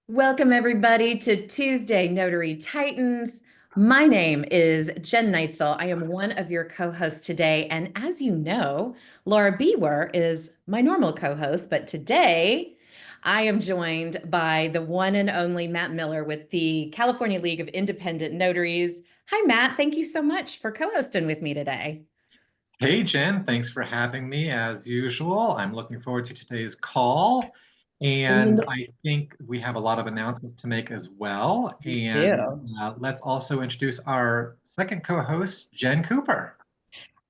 Welcome, everybody, to Tuesday Notary Titans. My name is Jen Neitzel. I am one of your co-hosts today. And as you know, Laura Biewer is my normal co-host. But today, I am joined by the one and only Matt Miller with the California League of Independent Notaries. Hi, Matt. Thank you so much for co-hosting with me today. Hey Jen, thanks for having me as usual. I'm looking forward to today's call. And And I think we have a lot of announcements to make as well. you And do. let's also introduce our second co-host, Jen Cooper.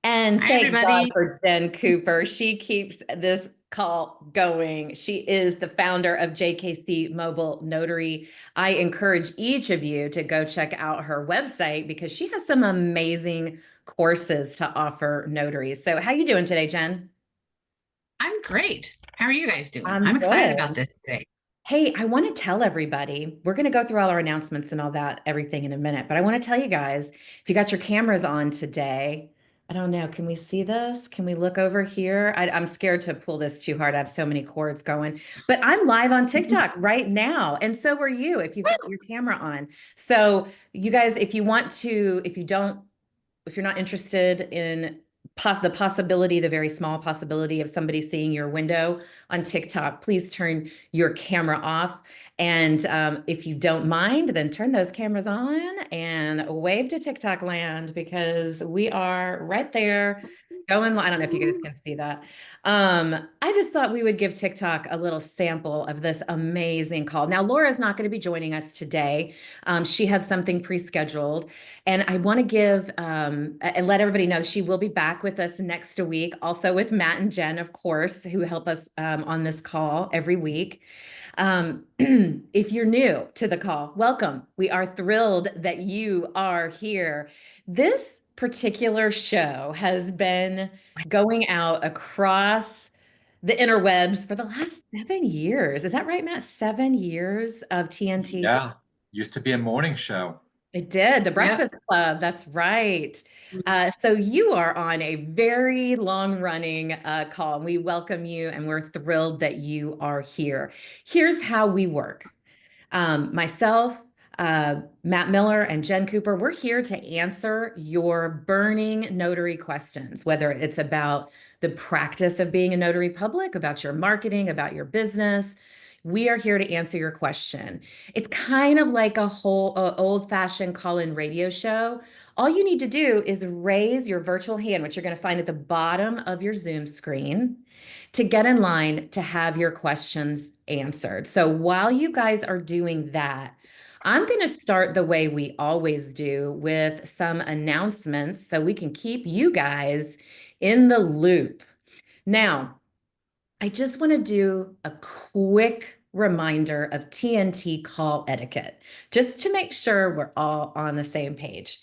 And Hi, thank God everybody. for Jen Cooper. She keeps this call going. She is the founder of JKC Mobile Notary. I encourage each of you to go check out her website because she has some amazing courses to offer notaries. So how you doing today, Jen? I'm great. How are you guys doing? I'm I'm excited about good. this today. Hey, I want to tell everybody, we're going to go through all our announcements and all that, everything in a minute, but I want to tell you guys, if you got your cameras on today, I don't know, can we see this? Can we look over here? I'm scared to pull this too hard. I have so many cords going, but I'm live on TikTok right now. And so are you if you've got your camera on. So you guys, if you want to, if you're not interested in the possibility, the very small possibility of somebody seeing your window on TikTok, please turn your camera off. And if you don't mind, then turn those cameras on and wave to TikTok land because we are right there going. I don't know if you guys can see that. I just thought we would give TikTok a little sample of this amazing call. Now, Laura's not going to be joining us today. She had something pre-scheduled. And I want to give and let everybody know she will be back with us next week, also with Matt and Jen, of course, who help us on this call every week. If you're new to the call, welcome. We are thrilled that you are here. This particular show has been going out across the interwebs for the last 7 years. Is that right, Matt? 7 years of TNT? Yeah, used to be a morning show. It did, the Yep. Breakfast Club. That's right. So you are on a very long-running call, and we welcome you, and we're thrilled that you are here. Here's how we work. Myself, Matt Miller, and Jen Cooper, we're here to answer your burning notary questions, whether it's about the practice of being a notary public, about your marketing, about your business. We are here to answer your question. It's kind of like a whole old-fashioned call-in radio show. All you need to do is raise your virtual hand, which you're going to find at the bottom of your Zoom screen, to get in line to have your questions answered. So while you guys are doing that, I'm going to start the way we always do with some announcements so we can keep you guys in the loop. Now, I just want to do a quick reminder of TNT call etiquette, just to make sure we're all on the same page.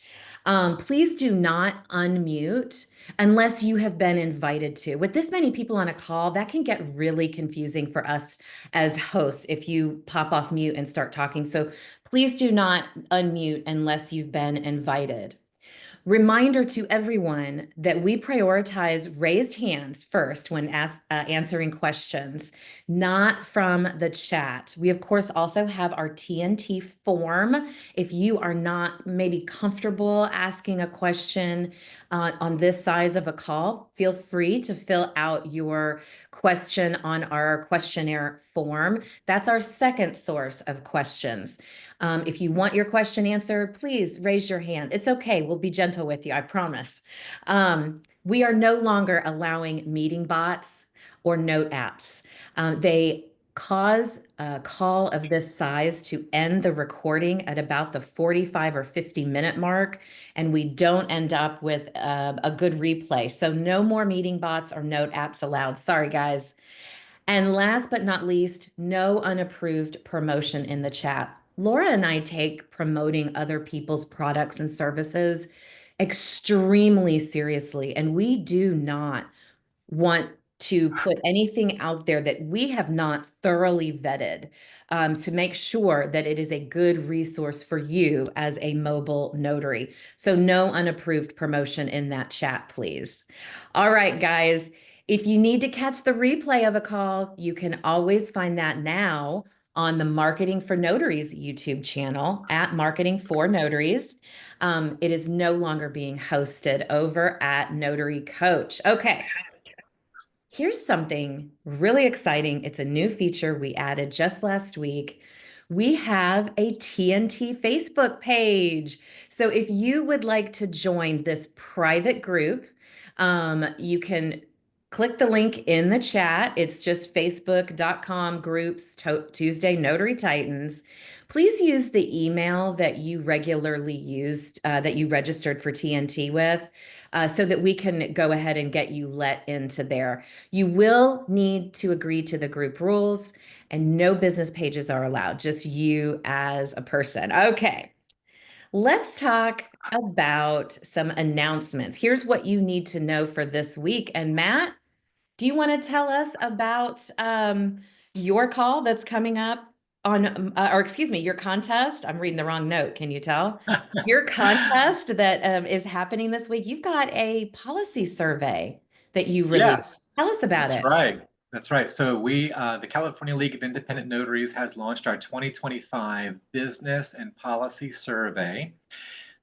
Please do not unmute unless you have been invited to. With this many people on a call, that can get really confusing for us as hosts if you pop off mute and start talking. So please do not unmute unless you've been invited. Reminder to everyone that we prioritize raised hands first when answering questions, not from the chat. We, of course, also have our TNT form. If you are not maybe comfortable asking a question on this size of a call, feel free to fill out your question on our questionnaire form. That's our second source of questions. If you want your question answered, please raise your hand. It's okay. We'll be gentle with you, I promise. We are no longer allowing meeting bots or note apps. They cause a call of this size to end the recording at about the 45 or 50-minute mark, and we don't end up with a good replay. So no more meeting bots or note apps allowed. Sorry, guys. And last but not least, no unapproved promotion in the chat. Laura and I take promoting other people's products and services extremely seriously, and we do not want to put anything out there that we have not thoroughly vetted to make sure that it is a good resource for you as a mobile notary. So no unapproved promotion in that chat, please. All right, guys. If you need to catch the replay of a call, you can always find that now on the Marketing for Notaries YouTube channel at Marketing for Notaries. It is no longer being hosted over at Notary Coach. Okay. Here's something really exciting. It's a new feature we added just last week. We have a TNT Facebook page. So if you would like to join this private group, you can click the link in the chat. It's just facebook.com groups Tuesday Notary Titans. Please use the email that you regularly used, that you registered for TNT with, so that we can go ahead and get you let into there. You will need to agree to the group rules, and no business pages are allowed, just you as a person. Okay, let's talk about some announcements. Here's what you need to know for this week. And Matt, do you want to tell us about your call that's coming up on, or excuse me, your contest? I'm reading the wrong note. Can you tell? Your contest that is happening this week. You've got a policy survey that you released. Yes, Tell us about that's it. right. That's right. So the California League of Independent Notaries has launched our 2025 Business and Policy Survey.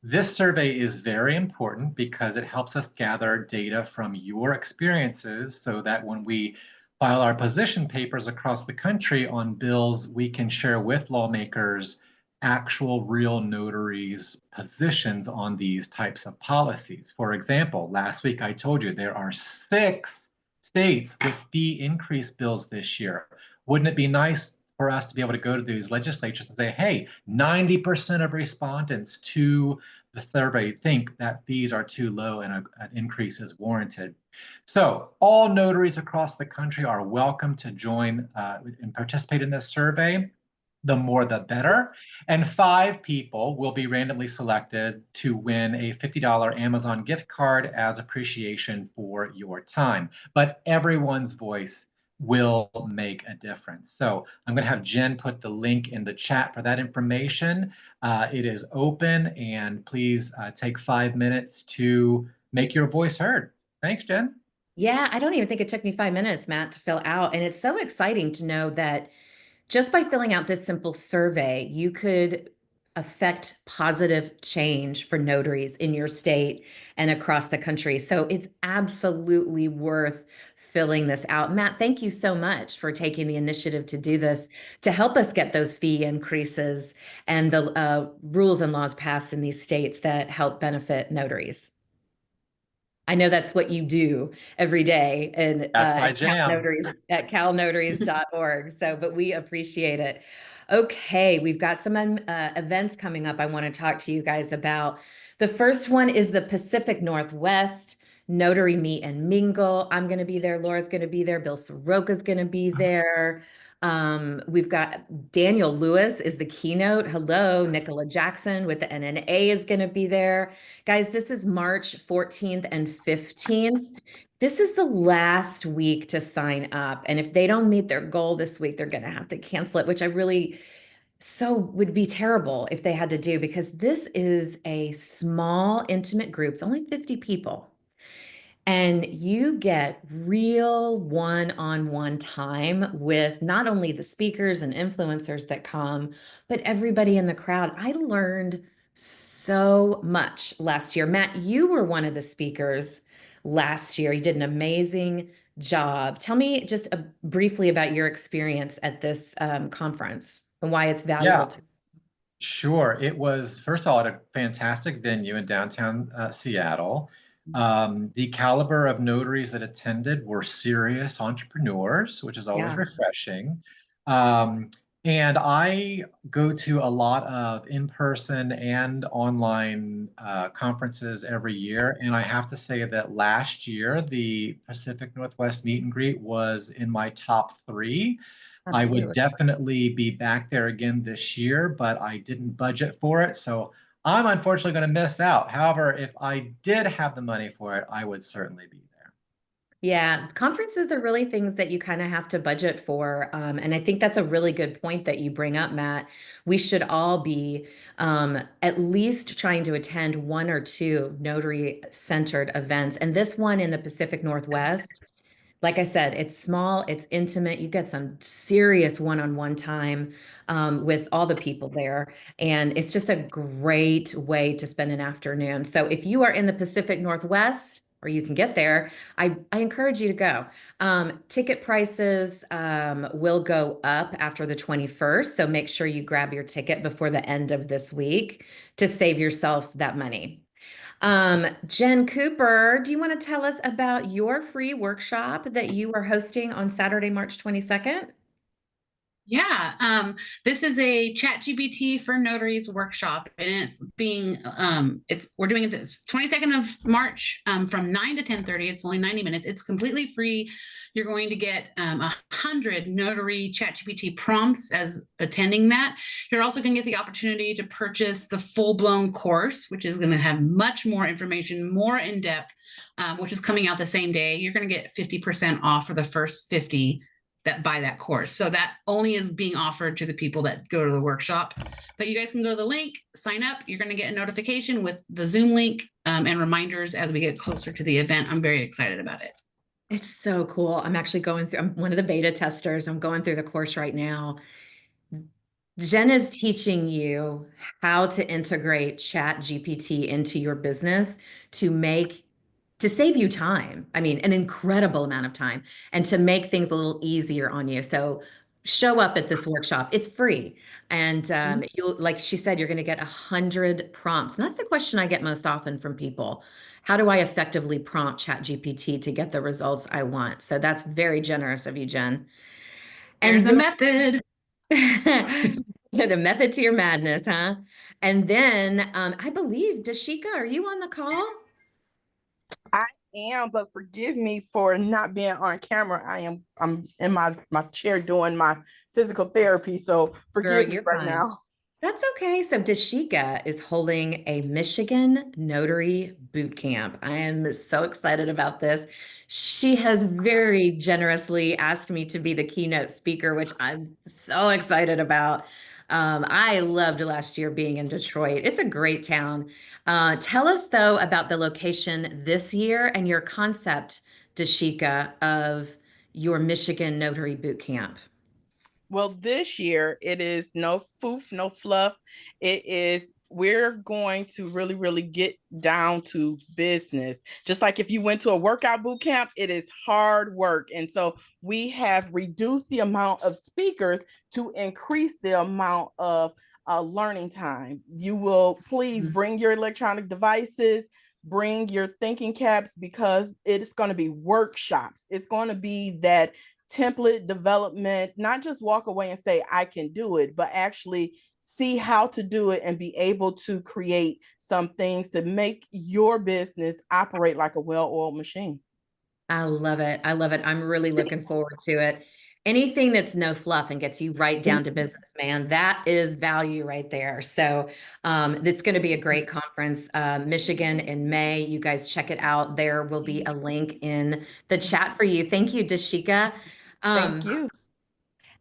This survey is very important because it helps us gather data from your experiences so that when we file our position papers across the country on bills, we can share with lawmakers actual real notaries' positions on these types of policies. For example, last week I told you there are 6 states with fee increase bills this year. Wouldn't it be nice for us to be able to go to these legislatures and say, hey, 90% of respondents to the survey think that fees are too low and an increase is warranted. So all notaries across the country are welcome to join and participate in this survey. The more the better. And 5 people will be randomly selected to win a $50 Amazon gift card as appreciation for your time. But everyone's voice will make a difference. So I'm going to have Jen put the link in the chat for that information. It is open, and please take 5 minutes to make your voice heard. Thanks, Jen. Yeah, I don't even think it took me 5 minutes, Matt, to fill out. And it's so exciting to know that just by filling out this simple survey, you could affect positive change for notaries in your state and across the country. So it's absolutely worth filling this out. Matt, thank you so much for taking the initiative to do this to help us get those fee increases and the rules and laws passed in these states that help benefit notaries. I know that's what you do every day and That's my at jam. calnotaries.org. So, but we appreciate it. Okay, we've got some events coming up I want to talk to you guys about. The first one is the Pacific Northwest Notary Meet and Mingle. I'm going to be there. Laura's going to be there. Bill Soroka's going to be there. We've got Daniel Lewis is the keynote. Hello, Nicola Jackson with the NNA is going to be there. Guys, this is March 14th and 15th. This is the last week to sign up. And if they don't meet their goal this week, they're going to have to cancel it, which I really would be terrible if they had to do, because this is a small, intimate group. It's only 50 people. And you get real one-on-one time with not only the speakers and influencers that come, but everybody in the crowd. I learned so much last year. Matt, you were one of the speakers last year. You did an amazing job. Tell me just briefly about your experience at this conference and why it's valuable Yeah. to. Sure. It was, first of all, at a fantastic venue in downtown Seattle. The caliber of notaries that attended were serious entrepreneurs, which is always Yeah. refreshing. Um, and I go to a lot of in-person and online conferences every year. And I have to say that last year, the Pacific Northwest Meet and Greet was in my top 3. I would Absolutely. definitely be back there again this year, but I didn't budget for it. So I'm unfortunately going to miss out. However, if I did have the money for it, I would certainly be there. Yeah, conferences are really things that you kind of have to budget for. And I think that's a really good point that you bring up, Matt. We should all be at least trying to attend 1 or 2 notary centered events. And this one in the Pacific Northwest, Like I said, it's small, it's intimate. You get some serious one-on-one time with all the people there. And it's just a great way to spend an afternoon. So if you are in the Pacific Northwest, or you can get there, I encourage you to go. Ticket prices will go up after the 21st. So make sure you grab your ticket before the end of this week to save yourself that money. Jen Cooper, do you want to tell us about your free workshop that you are hosting on Saturday, March 22nd? Yeah, this is a ChatGPT for Notaries workshop, and we're doing it this 22nd of March from 9 to 10:30. It's only 90 minutes. It's completely free. You're going to get 100 Notary ChatGPT prompts as attending that. You're also going to get the opportunity to purchase the full-blown course, which is going to have much more information, more in-depth, which is coming out the same day. You're going to get 50% off for the first 50 that buy that course. So that only is being offered to the people that go to the workshop. But you guys can go to the link, sign up. You're going to get a notification with the Zoom link and reminders as we get closer to the event. I'm very excited about it. It's so cool. I'm actually going through, I'm one of the beta testers. I'm going through the course right now. Jen is teaching you how to integrate Chat GPT into your business to save you time. I mean, an incredible amount of time, and to make things a little easier on you. So show up at this workshop. It's free. And you'll, like she said, you're going to get 100 prompts. And that's the question I get most often from people. How do I effectively prompt Chat GPT to get the results I want? So that's very generous of you, Jen. There's And a method. the method to your madness, huh? And then I believe, Dashika, are you on the call? I am, but forgive me for not being on camera. I'm in my chair doing my physical therapy, so Girl, forgive me you're right fine. now. That's okay. So Dashika is holding a Michigan Notary Boot Camp. I am so excited about this. She has very generously asked me to be the keynote speaker, which I'm so excited about. I loved last year being in Detroit. It's a great town. Tell us, though, about the location this year and your concept, Dashika, of your Michigan Notary Boot Camp. Well, this year it is no foof, no fluff. We're going to really, really get down to business. Just like if you went to a workout boot camp, it is hard work. And so we have reduced the amount of speakers to increase the amount of learning time. You will please bring your electronic devices, bring your thinking caps, because it's going to be workshops. It's going to be that template development, not just walk away and say, I can do it, but actually see how to do it and be able to create some things to make your business operate like a well-oiled machine. I love it. I love it. I'm really looking forward to it. Anything that's no fluff and gets you right down to business, man, that is value right there. So it's going to be a great conference. Michigan in May. You guys check it out. There will be a link in the chat for you. Thank you, Dashika. Thank you.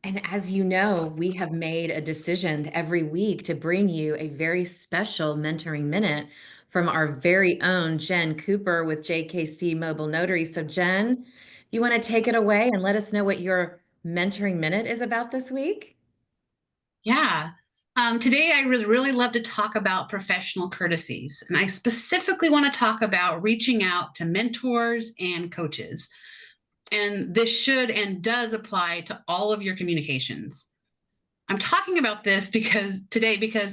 And as you know, we have made a decision every week to bring you a very special mentoring minute from our very own Jen Cooper with JKC Mobile Notary. So Jen, you want to take it away and let us know what your mentoring minute is about this week? Yeah. Today, I would really love to talk about professional courtesies. And I specifically want to talk about reaching out to mentors and coaches. And this should and does apply to all of your communications. I'm talking about this because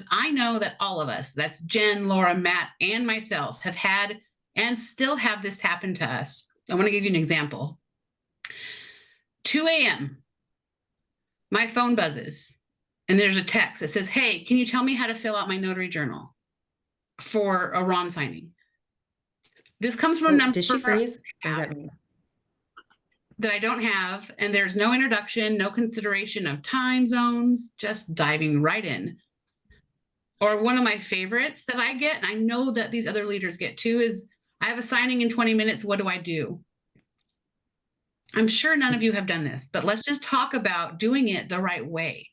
I know that all of us, that's Jen, Laura, Matt, and myself, have had and still have this happen to us. I want to give you an example. 2 a.m., my phone buzzes, and there's a text that says, hey, can you tell me how to fill out my notary journal for a RON signing? This comes from a number. Did she freeze? Or is that me? That I don't have, and there's no introduction, no consideration of time zones, just diving right in. Or one of my favorites that I get, and I know that these other leaders get too, is I have a signing in 20 minutes. What do I do? I'm sure none of you have done this, but let's just talk about doing it the right way.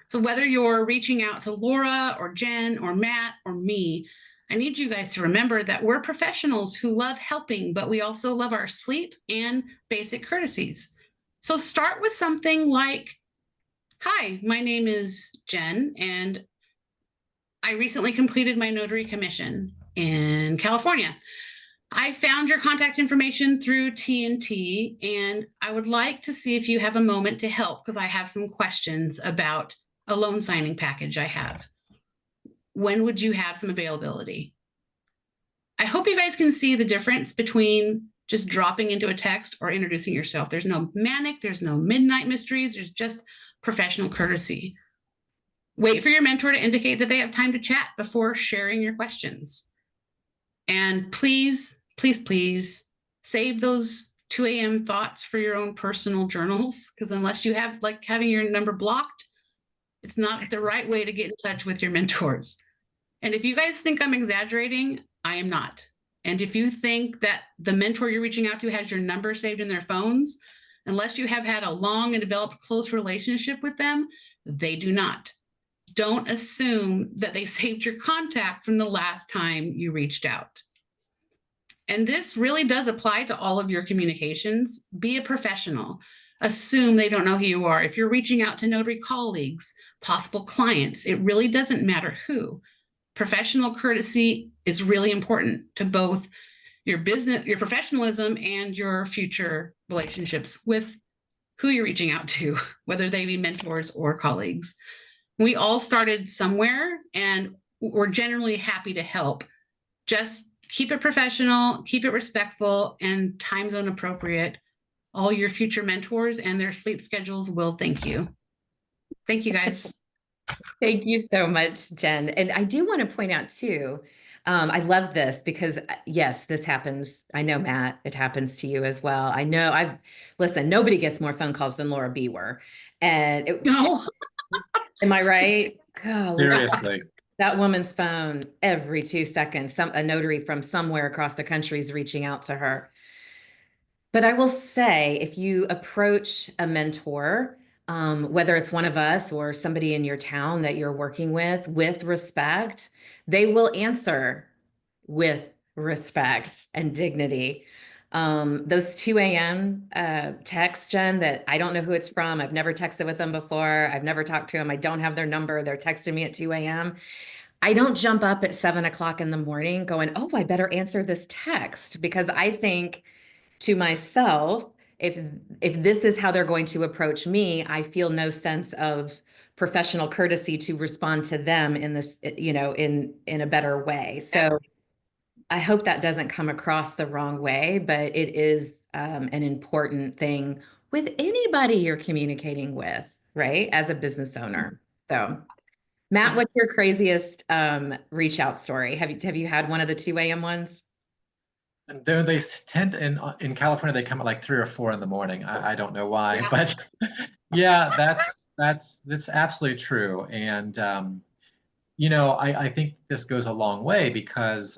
So whether you're reaching out to Laura or Jen or Matt or me, I need you guys to remember that we're professionals who love helping, but we also love our sleep and basic courtesies. So start with something like, hi, my name is Jen, and I recently completed my notary commission in California. I found your contact information through TNT, and I would like to see if you have a moment to help because I have some questions about a loan signing package I have. When would you have some availability? I hope you guys can see the difference between just dropping into a text or introducing yourself. There's no manic, there's no midnight mysteries, there's just professional courtesy. Wait for your mentor to indicate that they have time to chat before sharing your questions. And please, please, please save those 2 a.m. thoughts for your own personal journals, because unless you have like having your number blocked, it's not the right way to get in touch with your mentors. And if you guys think I'm exaggerating, I am not. And if you think that the mentor you're reaching out to has your number saved in their phones, unless you have had a long and developed close relationship with them, they do not. Don't assume that they saved your contact from the last time you reached out. And this really does apply to all of your communications. Be a professional. Assume they don't know who you are. If you're reaching out to notary colleagues, possible clients, it really doesn't matter who. Professional courtesy is really important to both your business, your professionalism, and your future relationships with who you're reaching out to, whether they be mentors or colleagues. We all started somewhere, and we're generally happy to help. Just keep it professional, keep it respectful, and time zone appropriate. All your future mentors and their sleep schedules will thank you. Thank you, guys. Thank you so much, Jen. And I do want to point out too, I love this because yes, this happens. I know, Matt, it happens to you as well. I know listen, nobody gets more phone calls than Laura Biewer. And No. am I right? God, Seriously. that woman's phone every 2 seconds, a notary from somewhere across the country is reaching out to her. But I will say, if you approach a mentor, whether it's one of us or somebody in your town that you're working with respect, they will answer with respect and dignity. Those 2 a.m. Texts, Jen, that I don't know who it's from. I've never texted with them before. I've never talked to them. I don't have their number. They're texting me at 2 a.m. I don't jump up at 7 o'clock in the morning going, oh, I better answer this text, because I think to myself, if this is how they're going to approach me, I feel no sense of professional courtesy to respond to them in this, in a better way. So I hope that doesn't come across the wrong way, but it is an important thing with anybody you're communicating with, right? As a business owner. So Matt, what's your craziest reach out story? Have you had one of the 2 a.m. ones? And they tend in California, they come at like 3 or 4 in the morning. I don't know why, but yeah, that's absolutely true. And I think this goes a long way because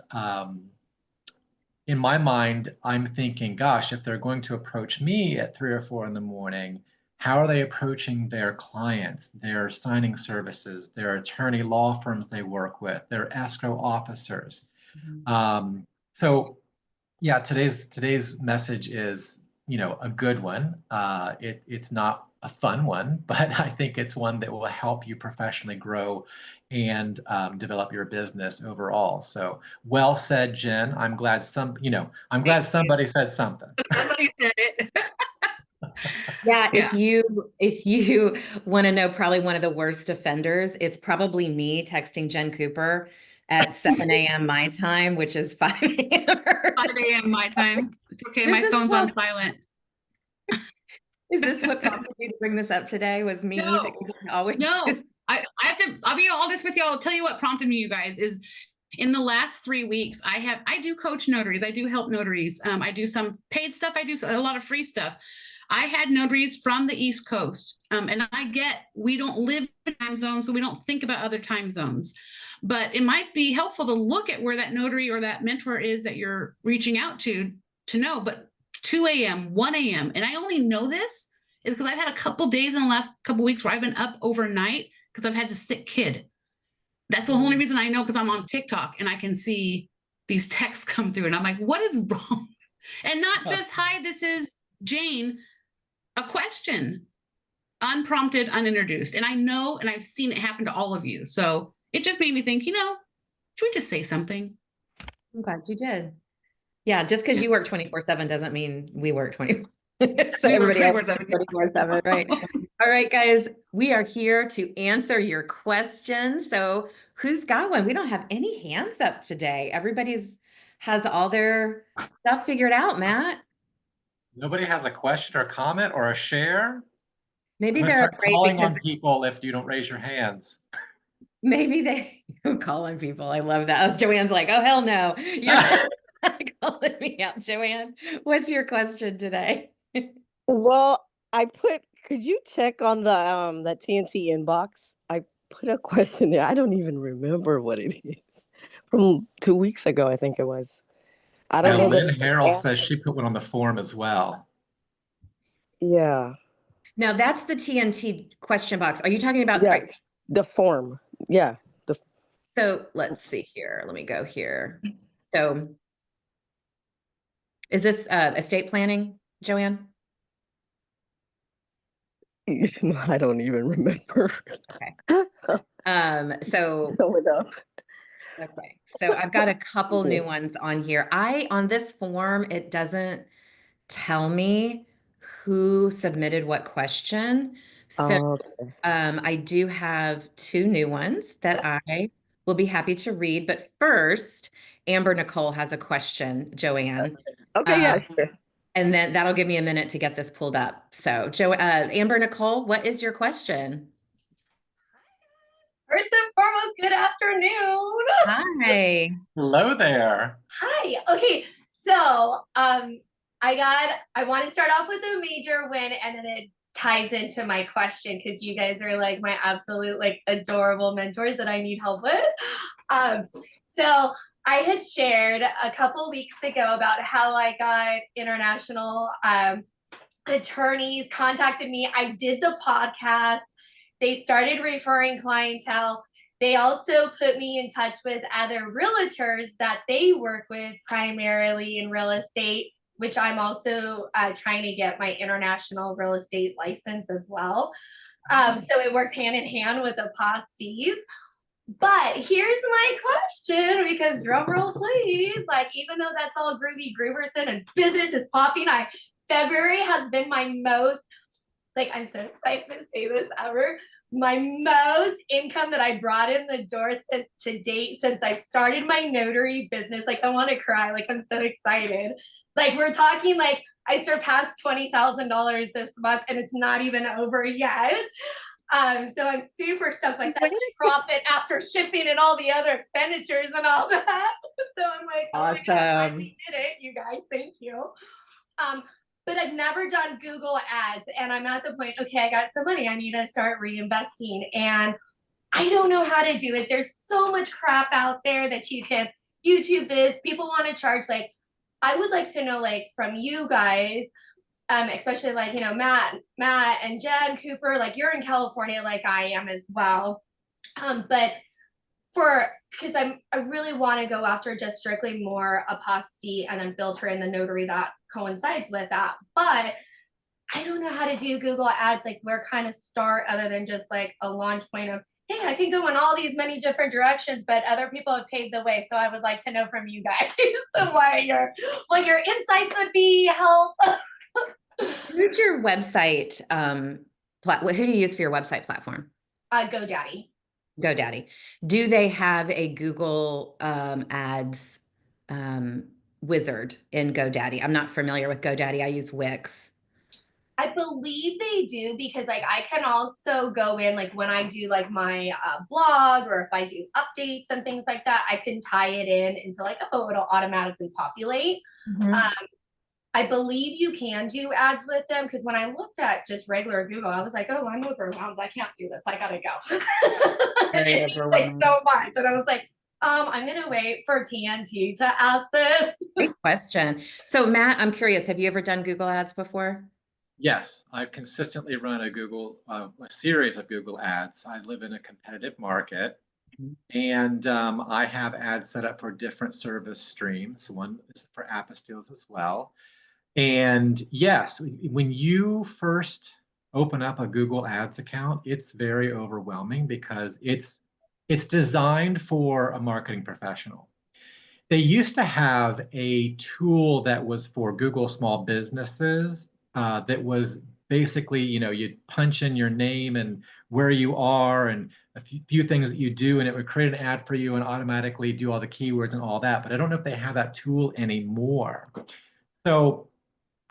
in my mind, I'm thinking, gosh, if they're going to approach me at 3 or 4 in the morning, how are they approaching their clients, their signing services, their attorney law firms they work with, their escrow officers? So yeah, today's message is, a good one. It's not a fun one, but I think it's one that will help you professionally grow and develop your business overall. So well said, Jen. I'm glad somebody said something. Somebody said it. Yeah, if you want to know probably one of the worst offenders, it's probably me texting Jen Cooper at 7 a.m. my time, which is 5 a.m. 5 a.m. my time. It's okay. My phone's on silent. Is this what prompted you to bring this up today? Was me? No. Always? No. I'll be honest with you. I'll tell you what prompted me, you guys, is in the last 3 weeks, I do coach notaries. I do help notaries. I do some paid stuff. I do a lot of free stuff. I had notaries from the East Coast, and we don't live in time zones, so we don't think about other time zones. But it might be helpful to look at where that notary or that mentor is that you're reaching out to know. But 2 a.m., 1 a.m., and I only know this is because I've had a couple days in the last couple weeks where I've been up overnight because I've had the sick kid. That's the only reason I know, because I'm on TikTok and I can see these texts come through and I'm like, what is wrong? And not just, hi, this is Jane, a question, unprompted, unintroduced. And I know, and I've seen it happen to all of you. So it just made me think, should we just say something? I'm glad you did. Yeah, just because you work 24/7 doesn't mean we work 24. So We work everybody 24/7. 24/7, right? All right, guys, we are here to answer your questions. So who's got one? We don't have any hands up today. Everybody's has all their stuff figured out, Matt. Nobody has a question or comment or a share? Maybe I'm gonna they're start afraid calling because on people if you don't raise your hands. maybe they call on people. I love that. Oh, Joanne's like, oh, hell no. You're calling me out, Joanne. What's your question today? Well, could you check on the TNT inbox? I put a question there. I don't even remember what it is. From 2 weeks ago, I think it was. I don't And know that Lynn it was Harrell says answered. she put one on the form as well. Yeah. Now that's the TNT question box. Are you talking about? Yeah. The form. Yeah. So let's see here. Let me go here. So is this estate planning, Joanne? I don't even remember. Okay. So Show it up. okay. So I've got a couple new ones on here. On this form, it doesn't tell me who submitted what question. So Okay. I do have two new ones that I will be happy to read. But first, Amber Nicole has a question, Joanne. Okay, yeah, sure. And then that'll give me a minute to get this pulled up. So, Amber Nicole, what is your question? First and foremost, good afternoon. Hi. Hello there. Hi. Okay, so I want to start off with a major win, and then it ties into my question because you guys are like my absolute like adorable mentors that I need help with. So I had shared a couple weeks ago about how I got international attorneys contacted me. I did the podcast. They started referring clientele. They also put me in touch with other realtors that they work with primarily in real estate, which I'm also trying to get my international real estate license as well. So it works hand in hand with apostees. But here's my question, because drum roll please, like even though that's all groovy grooverson and business is popping, February has been my most, like I'm so excited to say this ever, my most income that I brought in the door to date since I started my notary business. Like I want to cry, like I'm so excited. Like we're talking like I surpassed $20,000 this month and it's not even over yet. So I'm super stoked. Like that's profit after shipping and all the other expenditures and all that. So I'm like, oh my God, I finally did it, you guys. Thank you. But I've never done Google ads, and I'm at the point, okay, I got some money, I need to start reinvesting, and I don't know how to do it. There's so much crap out there that you can YouTube this. People want to charge, like, I would like to know, like, from you guys, especially like, Matt and Jen Cooper, like you're in California like I am as well. But because I really want to go after just strictly more apostasy and then filter in the notary that coincides with that. But I don't know how to do Google ads, like where kind of start other than just like a launch point of, hey, I can go in all these many different directions, but other people have paved the way. So I would like to know from you guys so what your insights would be, help. Who's your website? Who do you use for your website platform? GoDaddy. GoDaddy. Do they have a Google ads wizard in GoDaddy? I'm not familiar with GoDaddy. I use Wix. I believe they do, because like I can also go in like when I do like my blog, or if I do updates and things like that, I can tie it in into like, oh, it'll automatically populate. I believe you can do ads with them, because when I looked at just regular Google, I was like, oh, I'm overwhelmed. I can't do this. I gotta go. It's like so much. And I was like, I'm gonna wait for TNT to ask this. Great question. So Matt, I'm curious, have you ever done Google ads before? Yes, I've consistently run a series of Google ads. I live in a competitive market. And I have ads set up for different service streams. One is for apostilles as well. And yes, when you first open up a Google Ads account, it's very overwhelming because it's designed for a marketing professional. They used to have a tool that was for Google small businesses that was basically, you'd punch in your name and where you are and a few things that you do, and it would create an ad for you and automatically do all the keywords and all that. But I don't know if they have that tool anymore. So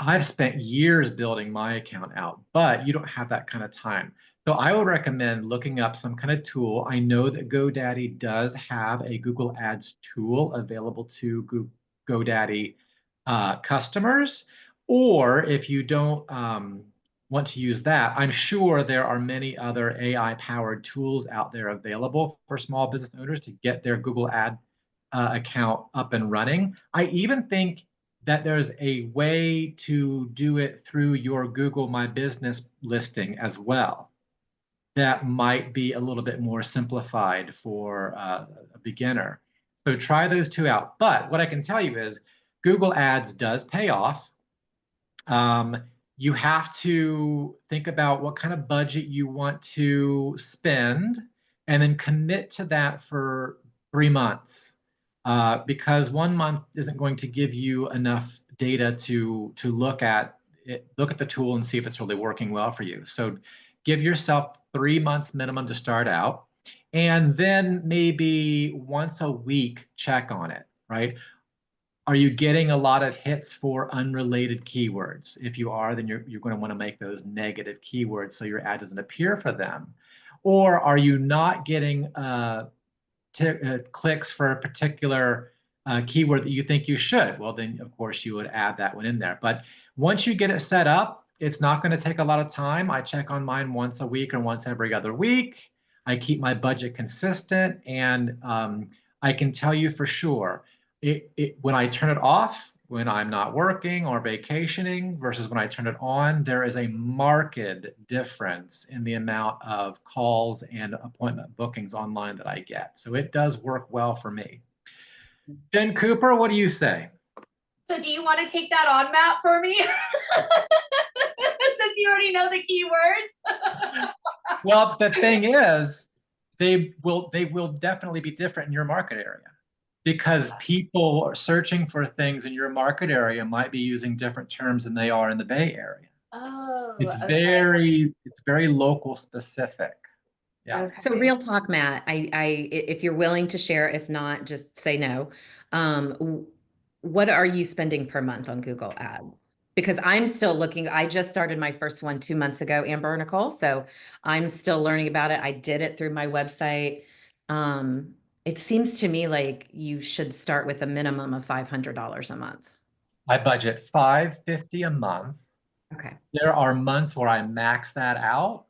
I've spent years building my account out, but you don't have that kind of time. So I would recommend looking up some kind of tool. I know that GoDaddy does have a Google Ads tool available to GoDaddy customers. Or if you don't want to use that, I'm sure there are many other AI-powered tools out there available for small business owners to get their Google Ad account up and running. I even think that there's a way to do it through your Google My Business listing as well. That might be a little bit more simplified for a beginner. So try those two out. But what I can tell you is Google Ads does pay off. You have to think about what kind of budget you want to spend and then commit to that for 3 months. Because 1 month isn't going to give you enough data to look at it, look at the tool and see if it's really working well for you. So give yourself 3 months minimum to start out, and then maybe once a week check on it, right? Are you getting a lot of hits for unrelated keywords? If you are, then you're going to want to make those negative keywords so your ad doesn't appear for them. Or are you not getting clicks for a particular keyword that you think you should? Well, then of course you would add that one in there. But once you get it set up, it's not going to take a lot of time. I check on mine once a week or once every other week. I keep my budget consistent, and I can tell you for sure, when I turn it off, when I'm not working or vacationing versus when I turn it on, there is a marked difference in the amount of calls and appointment bookings online that I get. So it does work well for me. Jen Cooper, what do you say? So do you want to take that on, Matt, for me? Since you already know the keywords. Well, the thing is, they will definitely be different in your market area, because people are searching for things in your market area might be using different terms than they are in the Bay Area. Oh, It's okay. very local specific. Yeah. Okay. So real talk, Matt, if you're willing to share, if not, just say no. What are you spending per month on Google Ads? Because I'm still looking, I just started my first one 2 months ago, Amber Nicole. So I'm still learning about it. I did it through my website. It seems to me like you should start with a minimum of $500 a month. I budget $550 a month. Okay. There are months where I max that out.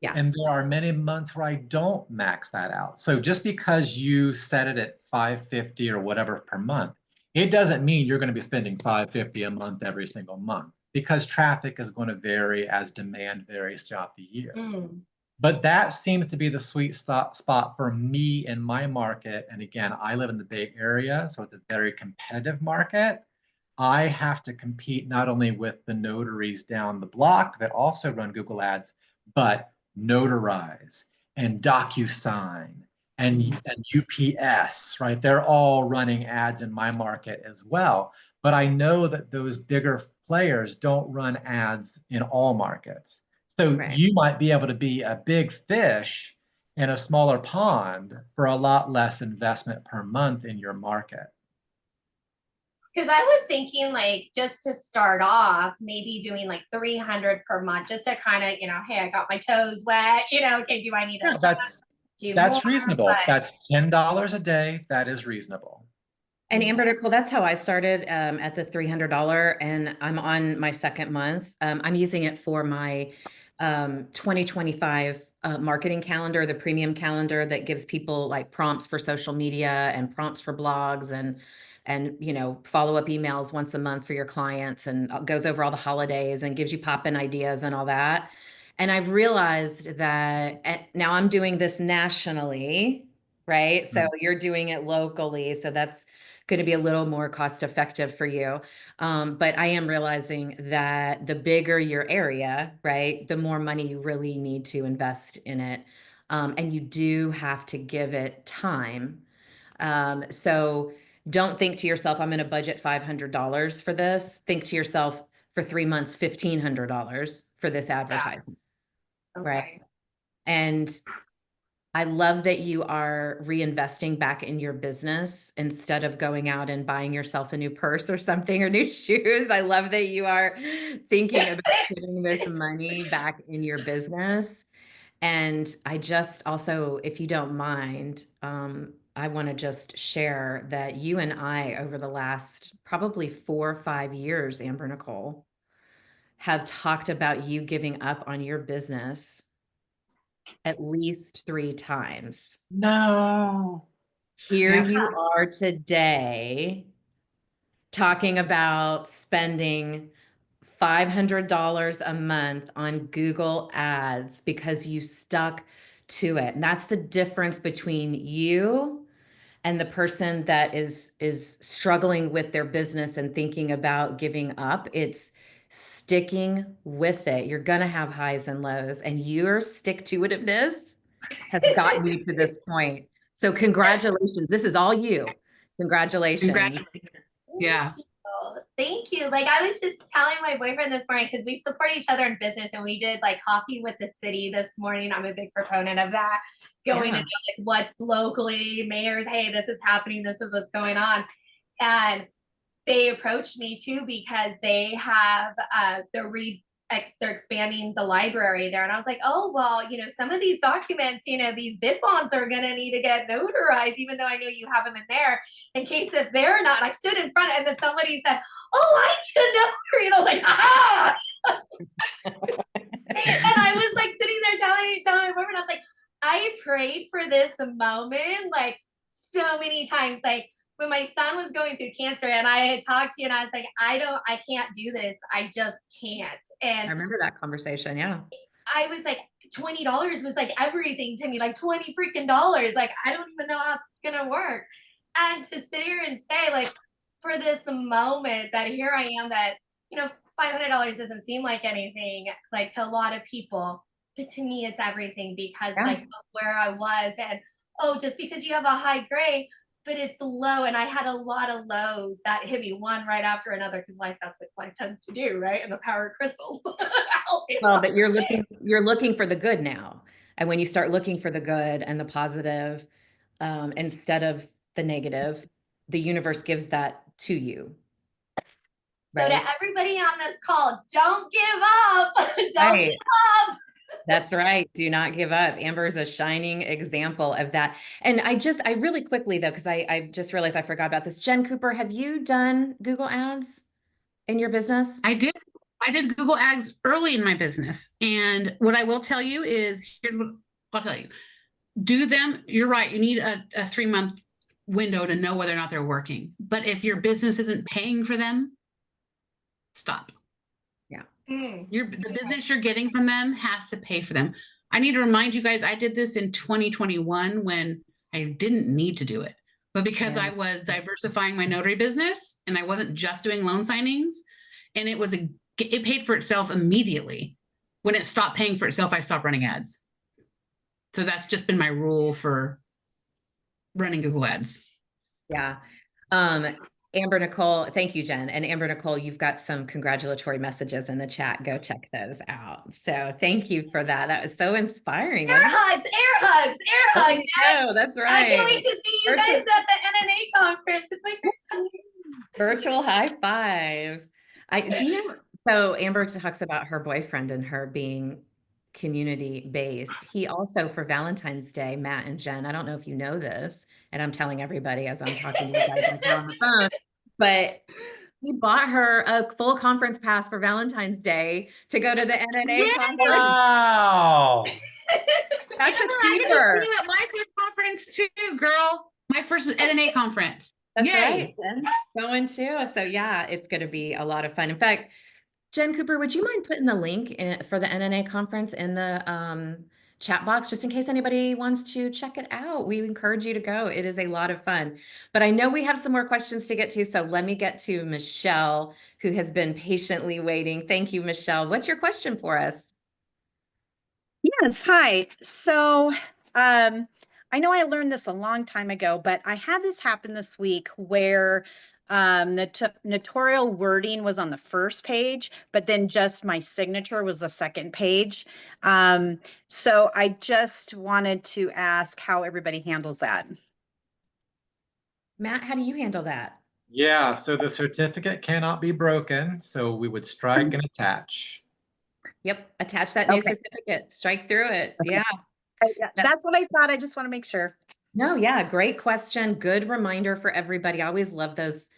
Yeah. And there are many months where I don't max that out. So just because you set it at 550 or whatever per month, it doesn't mean you're going to be spending 550 a month every single month, because traffic is going to vary as demand varies throughout the year. But that seems to be the sweet spot for me in my market. And again, I live in the Bay Area, so it's a very competitive market. I have to compete not only with the notaries down the block that also run Google Ads, but Notarize and DocuSign and UPS, right? They're all running ads in my market as well. But I know that those bigger players don't run ads in all markets. So Right. you might be able to be a big fish in a smaller pond for a lot less investment per month in your market. Because I was thinking, like, just to start off, maybe doing like 300 per month, just to kind of, hey, I got my toes wet, okay, do I need to do that's more? reasonable. But That's $10 a day. That is reasonable. And Amber Nicole, that's how I started at the $300, and I'm on my second month. I'm using it for my 2025 marketing calendar, the premium calendar that gives people like prompts for social media and prompts for blogs and follow-up emails once a month for your clients, and goes over all the holidays and gives you pop-in ideas and all that. And I've realized that now I'm doing this nationally. right? So you're doing it locally. So that's going to be a little more cost effective for you. But I am realizing that the bigger your area, right, the more money you really need to invest in it. And you do have to give it time. So don't think to yourself, I'm going to budget $500 for this. Think to yourself, for 3 months, $1,500 for this advertisement, right? Okay. And I love that you are reinvesting back in your business instead of going out and buying yourself a new purse or something or new shoes. I love that you are thinking about putting this money back in your business. And I just also, if you don't mind, I want to just share that you and I, over the last probably 4 or 5 years, Amber Nicole, have talked about you giving up on your business at least 3 times. No. Here Yep. you are today talking about spending $500 a month on Google Ads because you stuck to it. And that's the difference between you and the person that is struggling with their business and thinking about giving up. It's sticking with it. You're going to have highs and lows, and your stick-to-itiveness has gotten you to this point. So congratulations. This is all you. Congratulations. Congratulations. Yeah. Thank you. Like I was just telling my boyfriend this morning because we support each other in business and we did like coffee with the city this morning. I'm a big proponent of that. Going into like what's locally, mayors, hey, this is happening, this is what's going on. And they approached me too because they have they're expanding the library there. And I was like, oh, well, you know, some of these documents, you know, these bid bonds are going to need to get notarized, even though I know you have them in there in case if they're not. And I stood in front and then somebody said, oh, I need a notary. And I was like, ah. And I was like sitting there telling my boyfriend, I was like, I prayed for this moment like so many times. Like, when my son was going through cancer and I had talked to you and I was like, I can't do this. I just can't. And I remember that conversation. Yeah. I was like, $20 was like everything to me, like 20 freaking dollars. Like, I don't even know how it's going to work. And to sit here and say like, for this moment that here I am that, you know, $500 doesn't seem like anything, like to a lot of people, but to me, it's everything because like of where I was and, oh, just because you have a high grade, but it's low. And I had a lot of lows that hit me one right after another because life, that's what life tends to do, right? And the power of crystals. Well, but you're looking for the good now. And when you start looking for the good and the positive, instead of the negative, the universe gives that to you. So Right? to everybody on this call, don't give up. Don't give up. That's right. Do not give up. Amber is a shining example of that. And I really quickly though, because I just realized I forgot about this. Jen Cooper, have you done Google Ads in your business? I did Google Ads early in my business. And what I will tell you is, here's what I'll tell you. Do them. You're right. You need a 3-month window to know whether or not they're working. But if your business isn't paying for them, stop. The business you're getting from them has to pay for them. I need to remind you guys, I did this in 2021 when I didn't need to do it. But because I was diversifying my notary business and I wasn't just doing loan signings, and it paid for itself immediately. When it stopped paying for itself, I stopped running ads. So that's just been my rule for running Google Ads. Yeah. Amber Nicole, thank you, Jen. And Amber Nicole, you've got some congratulatory messages in the chat. Go check those out. So thank you for that. That was so inspiring. Air hugs. Oh, that's right. I can't wait to see you guys at the NNA conference. It's my first time. Virtual high five. So Amber talks about her boyfriend and her being community based. He also, for Valentine's Day, Matt and Jen, I don't know if you know this, and I'm telling everybody as I'm talking to you guys on the phone, but he bought her a full conference pass for Valentine's Day to go to the NNA conference. Wow. That's a keeper. At my first conference too, girl. My first NNA conference. That's Yay. right. Jen's going too. So yeah, it's going to be a lot of fun. In fact, Jen Cooper, would you mind putting the link for the NNA conference in the chat box just in case anybody wants to check it out. We encourage you to go. It is a lot of fun. But I know we have some more questions to get to, so let me get to Michelle, who has been patiently waiting. Thank you, Michelle. What's your question for us? Yes, hi. So, I know I learned this a long time ago, but I had this happen this week where the notarial wording was on the first page, but then just my signature was the second page. So I just wanted to ask how everybody handles that. Matt, how do you handle that? Yeah, so the certificate cannot be broken, so we would strike and attach. Yep, attach that new Okay. certificate, strike through it. Okay. Yeah. That's what I thought. I just want to make sure. No, yeah, great question. Good reminder for everybody. I always love those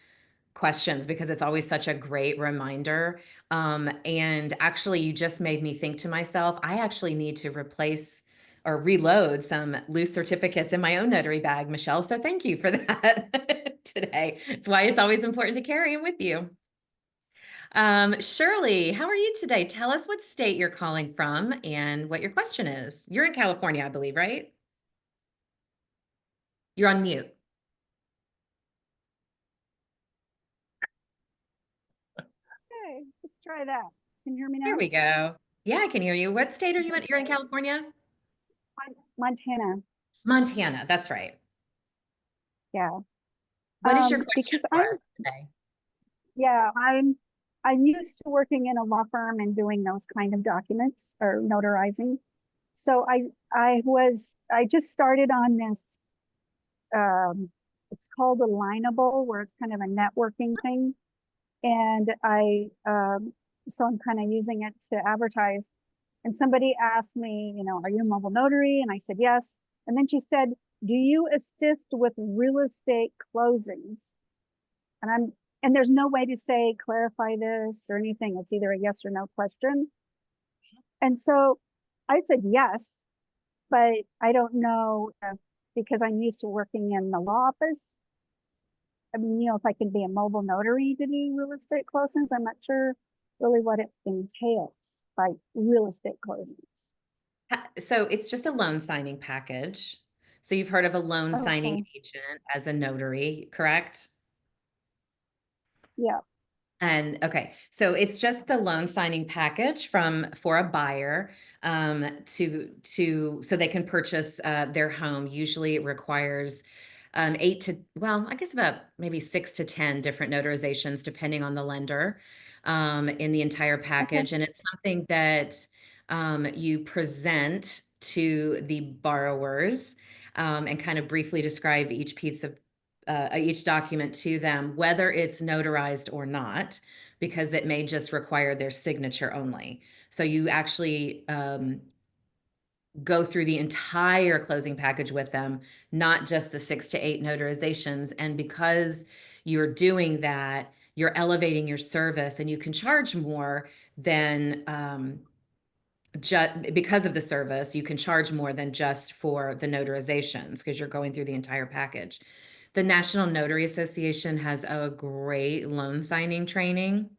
questions because it's always such a great reminder. And actually, you just made me think to myself, I actually need to replace or reload some loose certificates in my own notary bag, Michelle. So thank you for that today. It's why it's always important to carry them with you. Shirley, how are you today? Tell us what state you're calling from and what your question is. You're in California, I believe, right? You're on mute. Okay, let's try that. Can you hear me now? There we go. Yeah, I can hear you. What state are you in? You're in California? Montana. Montana, that's right. Yeah. What is your question Because for us today? I'm used to working in a law firm and doing those kind of documents or notarizing. So I just started on this it's called Alignable, where it's kind of a networking thing. And so I'm kind of using it to advertise. And somebody asked me, are you a mobile notary? And I said, yes. And then she said, do you assist with real estate closings? And there's no way to say, clarify this or anything. It's either a yes or no question. And so I said, yes, but I don't know because I'm used to working in the law office. I mean, if I can be a mobile notary to do real estate closings, I'm not sure really what it entails by real estate closings. So it's just a loan signing package. So you've heard of a loan signing Okay. agent as a notary, correct? Yeah. And okay, so it's just the loan signing package for a buyer so they can purchase their home. Usually it requires I guess about maybe 6 to 10 different notarizations depending on the lender in the entire package. Okay. And it's something that you present to the borrowers and kind of briefly describe each piece of each document to them, whether it's notarized or not, because that may just require their signature only. So you actually go through the entire closing package with them, not just the 6 to 8 notarizations. And because you're doing that, you're elevating your service and you can charge more than just because of the service, you can charge more than just for the notarizations because you're going through the entire package. The National Notary Association has a great loan signing training.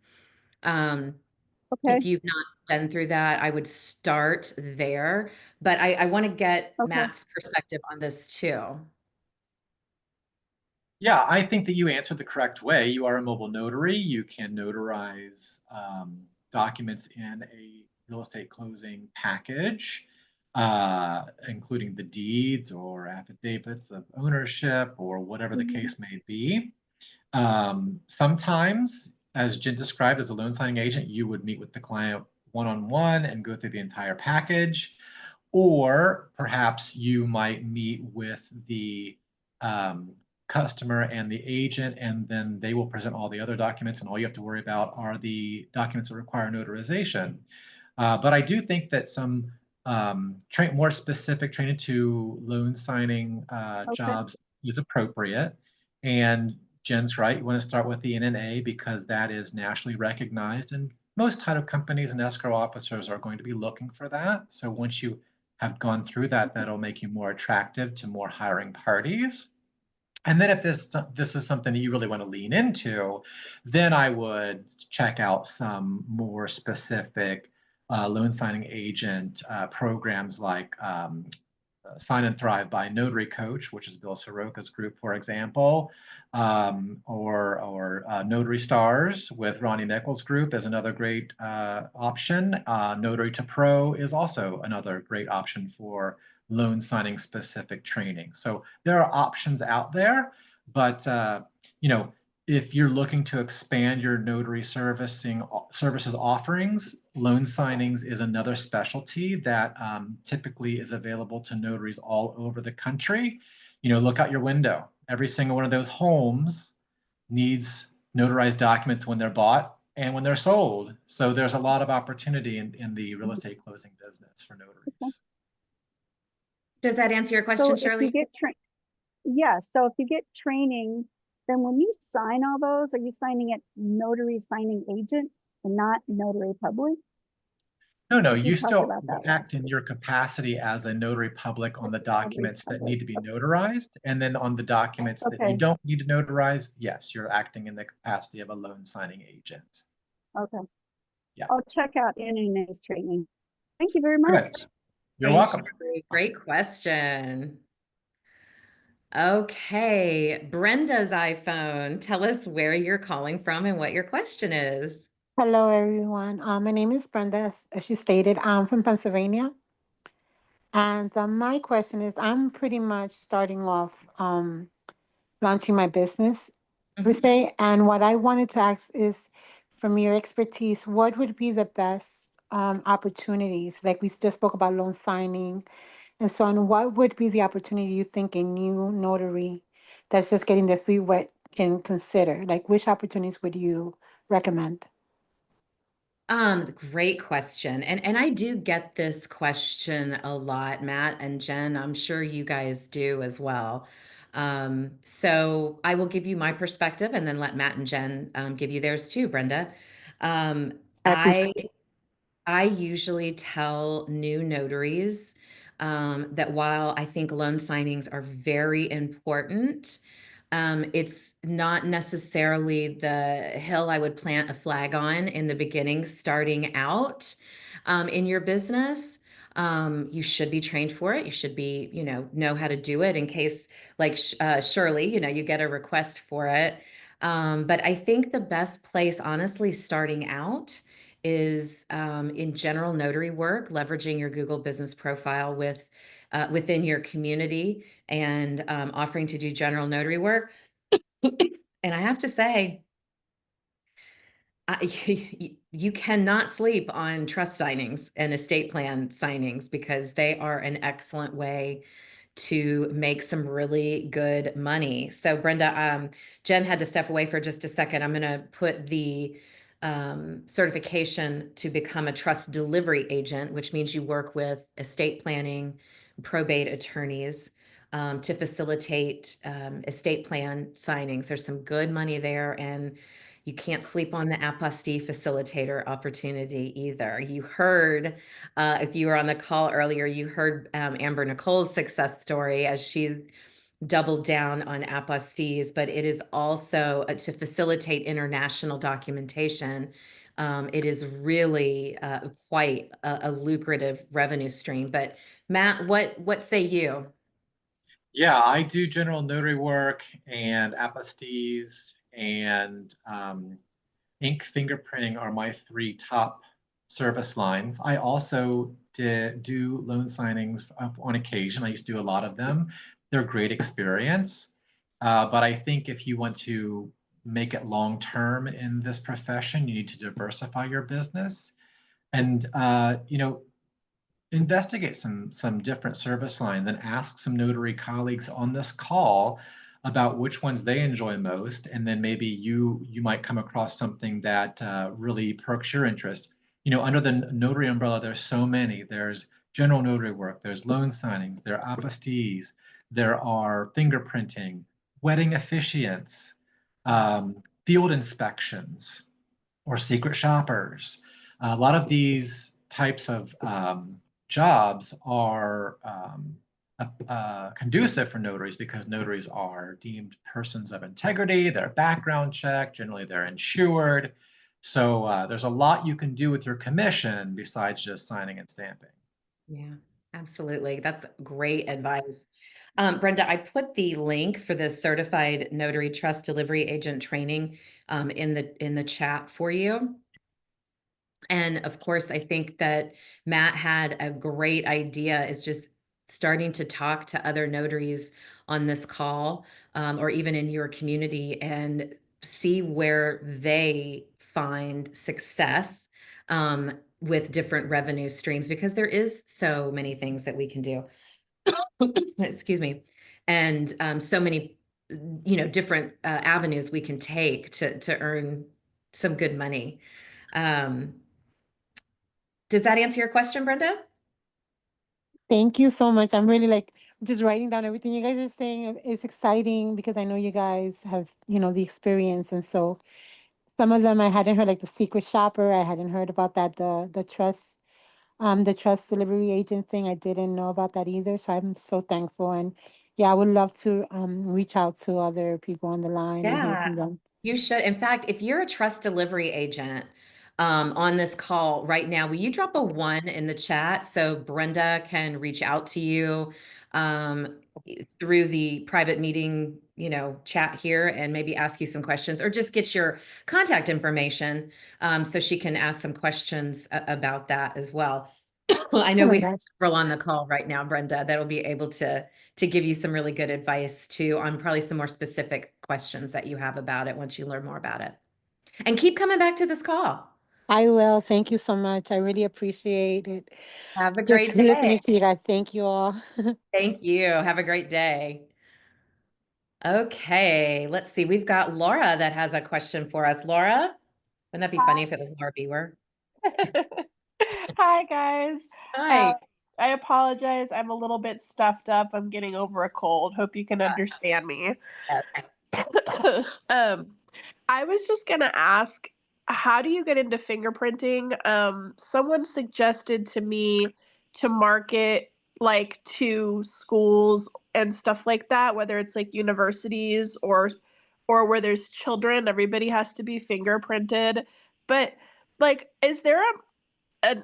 Okay. If you've not been through that, I would start there. But I want to get Okay. Matt's perspective on this too. Yeah, I think that you answered the correct way. You are a mobile notary. You can notarize documents in a real estate closing package, including the deeds or affidavits of ownership or whatever the case may be. Sometimes, as Jen described, as a loan signing agent, you would meet with the client one-on-one and go through the entire package. Or perhaps you might meet with the customer and the agent, and then they will present all the other documents, and all you have to worry about are the documents that require notarization. But I do think that some more specific training to loan signing jobs is appropriate. And Jen's right, you want to start with the NNA because that is nationally recognized, and most title companies and escrow officers are going to be looking for that. So once you have gone through that, that'll make you more attractive to more hiring parties. And then if this is something that you really want to lean into, then I would check out some more specific loan signing agent programs like Sign and Thrive by Notary Coach, which is Bill Soroka's group, for example, or Notary Stars with Ronnie Nichols' group is another great option. Notary to Pro is also another great option for loan signing specific training. So there are options out there, but you know, if you're looking to expand your notary services offerings, loan signings is another specialty that typically is available to notaries all over the country. You know, look out your window. Every single one of those homes needs notarized documents when they're bought and when they're sold. So there's a lot of opportunity in the real estate closing business for notaries. Does that answer your So question, if you Shirley? get so if you get training, then when you sign all those, are you signing it notary signing agent and not notary public? No, Because we you talked still about that act last in week. your capacity as a notary public on the Notary documents that public. need to be notarized. And then on the documents that you Okay. don't need to notarize, yes, you're acting in the capacity of a loan signing agent. Okay. Yeah. I'll check out NNA's training. Thank you very Good. much. You're Thanks, welcome. Shirley. Great question. Okay, Brenda's iPhone. Tell us where you're calling from and what your question is. Hello, everyone. My name is Brenda. As you stated, I'm from Pennsylvania. And my question is, I'm pretty much starting off launching my business, per Mhm. se. And what I wanted to ask is, from your expertise, what would be the best opportunities? Like we just spoke about loan signing and so on. What would be the opportunity you think a new notary that's just getting their feet wet can consider? Like, which opportunities would you recommend? Great question. And I do get this question a lot, Matt and Jen. I'm sure you guys do as well. So I will give you my perspective and then let Matt and Jen give you theirs too, Brenda. Um, I I appreciate I usually tell new notaries that while I think loan signings are very important, it's not necessarily the hill I would plant a flag on in the beginning, starting out in your business. You should be trained for it. You should be, know how to do it in case, like Shirley, you get a request for it. But I think the best place, honestly, starting out is in general notary work, leveraging your Google business profile within your community and offering to do general notary work. And I have to say, you cannot sleep on trust signings and estate plan signings because they are an excellent way to make some really good money. So Brenda, Jen had to step away for just a second. I'm going to put the certification to become a trust delivery agent, which means you work with estate planning, probate attorneys to facilitate estate plan signings. There's some good money there, and you can't sleep on the apostille facilitator opportunity either. You heard, if you were on the call earlier, you heard Amber Nicole's success story as she's doubled down on apostilles, but it is also to facilitate international documentation. It is really quite a lucrative revenue stream. But Matt, what say you? Yeah, I do general notary work and apostilles and ink fingerprinting are my three top service lines. I also do loan signings on occasion. I used to do a lot of them. They're a great experience. But I think if you want to make it long term in this profession, you need to diversify your business. And investigate some different service lines and ask some notary colleagues on this call about which ones they enjoy most, and then maybe you might come across something that really perks your interest. Under the notary umbrella, there's so many. There's general notary work, there's loan signings, there are apostilles, there are fingerprinting, wedding officiants, field inspections, or secret shoppers. A lot of these types of jobs are conducive for notaries because notaries are deemed persons of integrity, they're background checked, generally they're insured. So there's a lot you can do with your commission besides just signing and stamping. Yeah, absolutely. That's great advice. Brenda, I put the link for the certified notary trust delivery agent training in the chat for you. And of course, I think that Matt had a great idea, is just starting to talk to other notaries on this call, or even in your community, and see where they find success with different revenue streams, because there is so many things that we can do. Excuse me. And so many, different avenues we can take to earn some good money. Um, does that answer your question, Brenda? Thank you so much. I'm really like just writing down everything you guys are saying. It's exciting because I know you guys have, the experience. And so some of them I hadn't heard, like the secret shopper. I hadn't heard about that. The trust delivery agent thing. I didn't know about that either. So I'm so thankful. And yeah, I would love to reach out to other people on the line and hear Yeah, from them. you should. In fact, if you're a trust delivery agent on this call right now, will you drop a 1 in the chat so Brenda can reach out to you um, through the private meeting, chat here, and maybe ask you some questions, or just get your contact information so she can ask some questions about that as well. Well, I Oh know my we have gosh. several on the call right now, Brenda, that'll be able to give you some really good advice too, on probably some more specific questions that you have about it once you learn more about it. And keep coming back to this call. I will. Thank you so much. I really appreciate it. Have a Just great day. listening to you guys. Thank you all. Thank you. Have a great day. Okay, let's see. We've got Laura that has a question for us. Laura, wouldn't that be funny if it was Laura Biewer? Hi, guys. Uh, Hi. I apologize. I'm a little bit stuffed up. I'm getting over a cold. Hope you can understand me. um, I was just gonna ask, how do you get into fingerprinting? Someone suggested to me to market like to schools and stuff like that, whether it's like universities or where there's children, everybody has to be fingerprinted. But like, is there a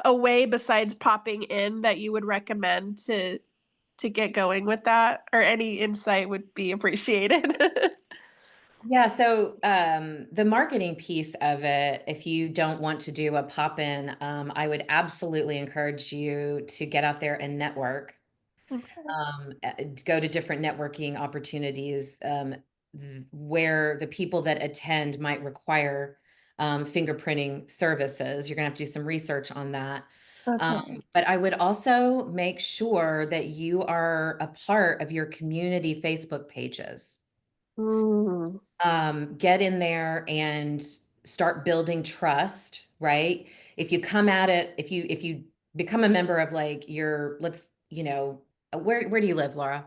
a way besides popping in that you would recommend to get going with that, or any insight would be appreciated? Yeah, so the marketing piece of it, if you don't want to do a pop-in, I would absolutely encourage you to get out there and network. Okay. Go to different networking opportunities where the people that attend might require fingerprinting services. You're gonna have to do some research on that. Okay. But I would also make sure that you are a part of your community Facebook pages. Mm. Get in there and start building trust, right? If you come at it, if you become a member of like where do you live, Laura?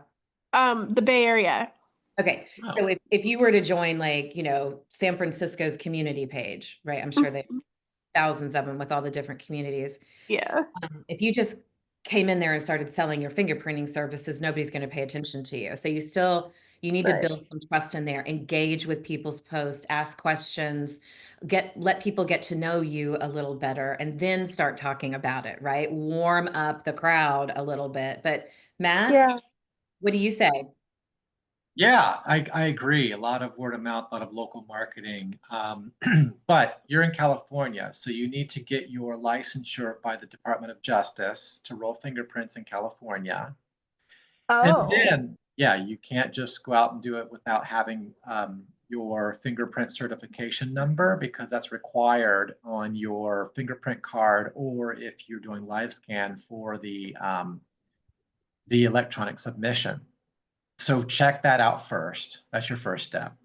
The Bay Area. Okay. Oh. So if you were to join like, San Francisco's community page, right? I'm sure they thousands of them with all the different communities. Yeah. If you just came in there and started selling your fingerprinting services, nobody's going to pay attention to you. So you need to Right. build some trust in there, engage with people's posts, ask questions, let people get to know you a little better, and then start talking about it, right? Warm up the crowd a little bit. But Matt, Yeah. what do you say? Yeah, I agree. A lot of word of mouth, a lot of local marketing. But you're in California, so you need to get your licensure by the Department of Justice to roll fingerprints in California. And Oh. then, yeah, you can't just go out and do it without having your fingerprint certification number, because that's required on your fingerprint card, or if you're doing live scan for the electronic submission. So check that out first. That's your first step.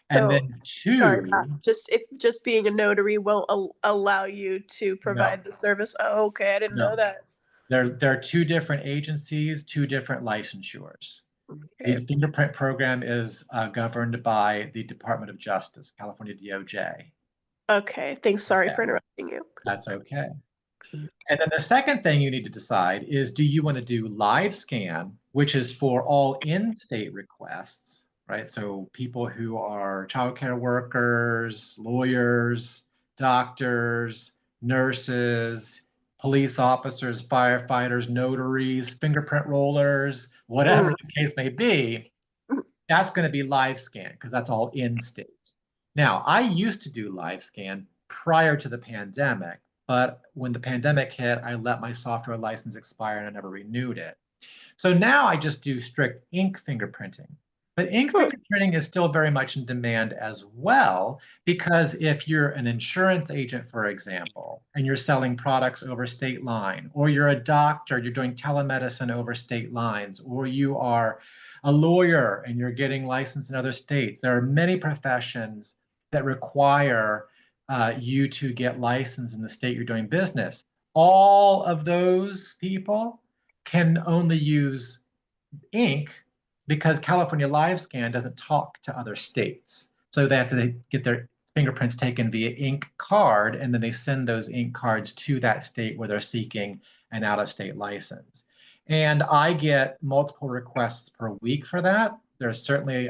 And So, then sorry, two, just being a notary will allow you to no, provide the service. Oh, okay. I didn't know no. that. There are two different agencies, two different licensures. Okay. The fingerprint program is governed by the Department of Justice, California DOJ. Okay. Thanks. Sorry Yeah, for interrupting you. that's okay. And then the second thing you need to decide is, do you want to do live scan, which is for all in-state requests, right? So people who are childcare workers, lawyers, doctors, nurses, police officers, firefighters, notaries, fingerprint rollers, whatever the case may be, that's going to be live scan because that's all in state. Now, I used to do live scan prior to the pandemic, but when the pandemic hit, I let my software license expire and I never renewed it. So now I just do strict ink fingerprinting. But ink fingerprinting is still very much in demand as well, because if you're an insurance agent, for example, and you're selling products over state line, or you're a doctor, you're doing telemedicine over state lines, or you are a lawyer and you're getting licensed in other states, there are many professions that require you to get licensed in the state you're doing business. All of those people can only use ink because California Live Scan doesn't talk to other states. So they have to get their fingerprints taken via ink card, and then they send those ink cards to that state where they're seeking an out-of-state license. And I get multiple requests per week for that. There's certainly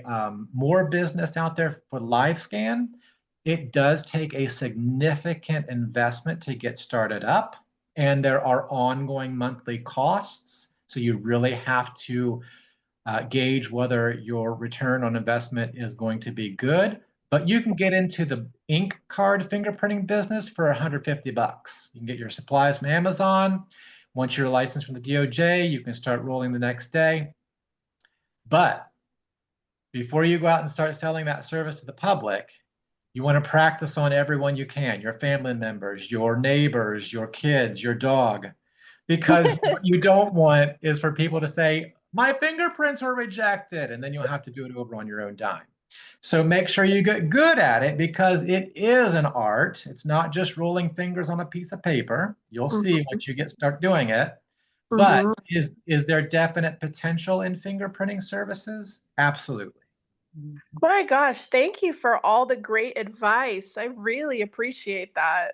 more business out there for live scan. It does take a significant investment to get started up, and there are ongoing monthly costs. So you really have to gauge whether your return on investment is going to be good. But you can get into the ink card fingerprinting business for 150 bucks. You can get your supplies from Amazon. Once you're licensed from the DOJ, you can start rolling the next day. But before you go out and start selling that service to the public, you want to practice on everyone you can, your family members, your neighbors, your kids, your dog, because what you don't want is for people to say, my fingerprints were rejected, and then you'll have to do it over on your own dime. So make sure you get good at it because it is an art. It's not just rolling fingers on a piece of paper. You'll see once you start doing it. But is there definite potential in fingerprinting services? Absolutely. My gosh, thank you for all the great advice. I really appreciate that.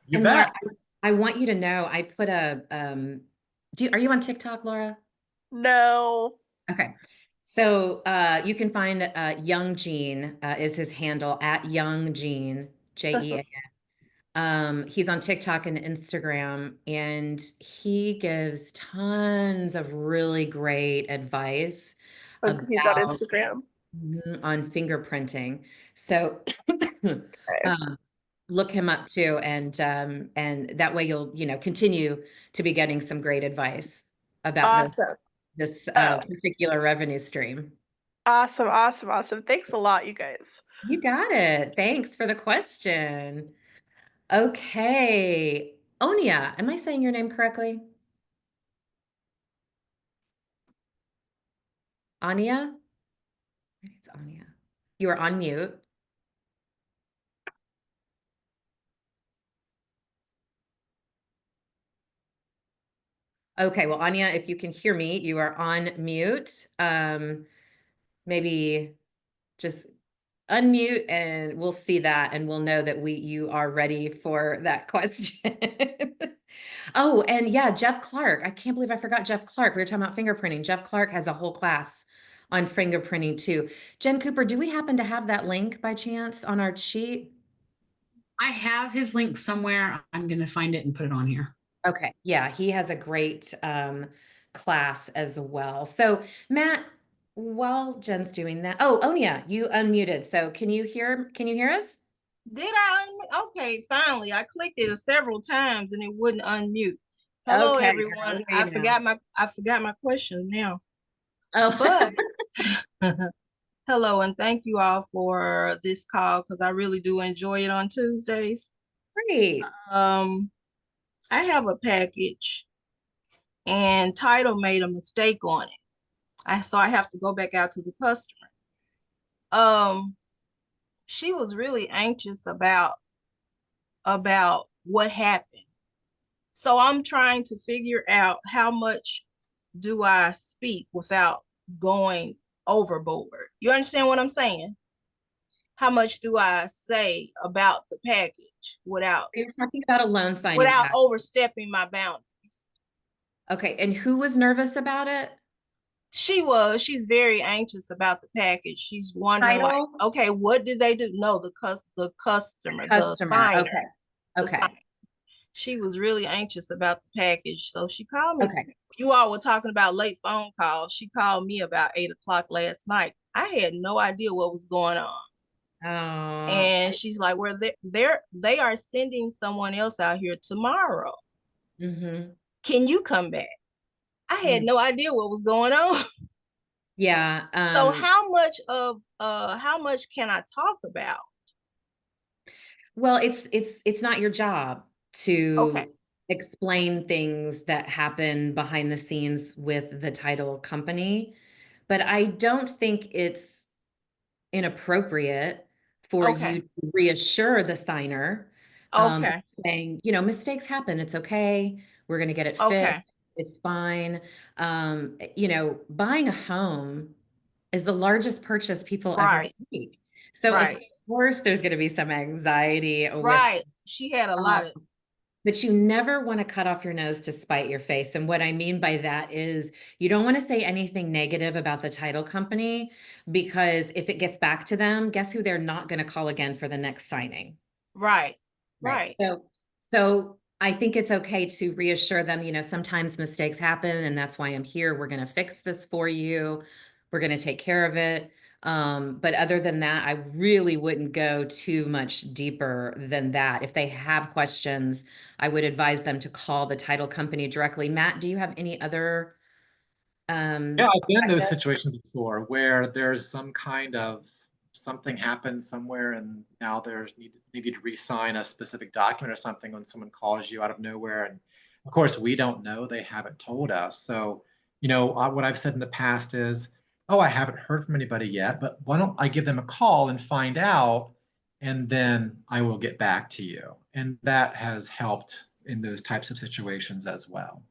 You And bet. Laura, I want you to know, I put a, are you on TikTok, Laura? No. Okay. So you can find Young Gene is his handle at Young Gene, Jean. He's on TikTok and Instagram, and he gives tons of really great advice He's on about Instagram. on fingerprinting. So Okay. look him up too, and that way you'll continue to be getting some great advice about Awesome. this particular revenue stream. Awesome, awesome, awesome. Thanks a lot, you guys. You got it. Thanks for the question. Okay. Onia, am I saying your name correctly? Ania? Maybe it's Ania. You are on mute. Okay, well, Anya, if you can hear me, you are on mute. Maybe just unmute and we'll see that and we'll know that you are ready for that question. Oh, and yeah, Jeff Clark. I can't believe I forgot Jeff Clark. We were talking about fingerprinting. Jeff Clark has a whole class on fingerprinting too. Jen Cooper, do we happen to have that link by chance on our sheet? I have his link somewhere. I'm going to find it and put it on here. Okay. Yeah, he has a great class as well. So Matt, while Jen's doing that, oh, Onia, you unmuted. So can you hear us? Did I? Okay, finally. I clicked it several times and it wouldn't unmute. Hello, Okay, everyone. I forgot my questions now. Oh, but hello, and thank you all for this call because I really do enjoy it on Tuesdays. Great. I have a package and title made a mistake on it. So I have to go back out to the customer. She was really anxious about what happened. So I'm trying to figure out how much do I speak without going overboard. You understand what I'm saying? How much do I say about the package without You're talking about a loan signing without package. overstepping my boundaries? Okay, and who was nervous about it? She's very anxious about the package. She's wondering like, Title? okay, what did they do? No, the customer, the Customer. signer, Okay. the Okay. signer. She was really anxious about the package. So she called me. Okay. You all were talking about late phone calls. She called me about 8 o'clock last night. I had no idea what was going on. Oh. And she's like, well, they are sending someone else out here tomorrow. Mm-hmm. Can you come back? I had no idea what was going on. Yeah. So how much can I talk about? Well, it's not your job Okay. to explain things that happen behind the scenes with the title company, but I don't think it's inappropriate for Okay. you to reassure the signer, Okay. saying, mistakes happen. It's okay. We're going to get it fixed. Okay. It's fine. Buying a home is the largest purchase people ever Right. make. So of Right. course there's going to be some anxiety with, Right. She had a lot um, of but you never want to cut off your nose to spite your face. And what I mean by that is you don't want to say anything negative about the title company, because if it gets back to them, guess who they're not going to call again for the next signing? right. Right. Right. So I think it's okay to reassure them, sometimes mistakes happen and that's why I'm here. We're going to fix this for you. We're going to take care of it. But other than that, I really wouldn't go too much deeper than that. If they have questions, I would advise them to call the title company directly. Matt, do you have any other Yeah, I've been in those perspective? situations before where there's some kind of something happened somewhere and now there's needed to re-sign a specific document or something when someone calls you out of nowhere. And of course, we don't know, they haven't told us. So, what I've said in the past is, oh, I haven't heard from anybody yet, but why don't I give them a call and find out, and then I will get back to you. And that has helped in those types of situations as well.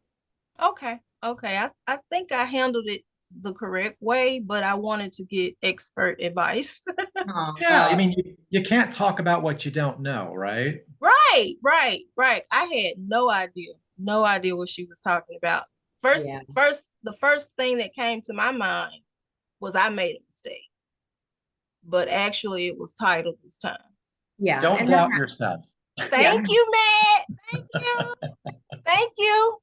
Okay. Okay. I think I handled it the correct way, but I wanted to get expert advice. Yeah, I Oh, mean, you can't talk about what you don't know, right? Right, right, right. I had no idea, no idea what she was talking about. yeah. The first thing that came to my mind was I made a mistake, but actually it was titled this time. Yeah. Don't And that, doubt yourself. yeah. Thank you, Matt. Thank you. Thank you.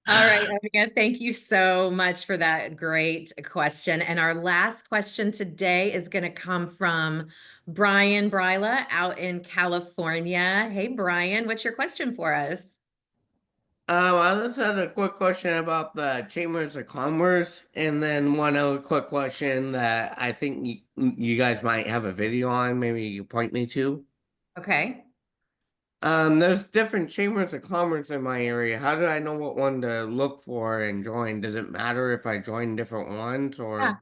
All right, Abigail, thank you so much for that great question. And our last question today is going to come from Brian Bryla out in California. Hey, Brian, what's your question for us? I just had a quick question about the Chambers of Commerce, and then one other quick question that I think you guys might have a video on. Maybe you point me to. Okay. There's different Chambers of Commerce in my area. How do I know what one to look for and join? Does it matter if I join different ones Yeah, or?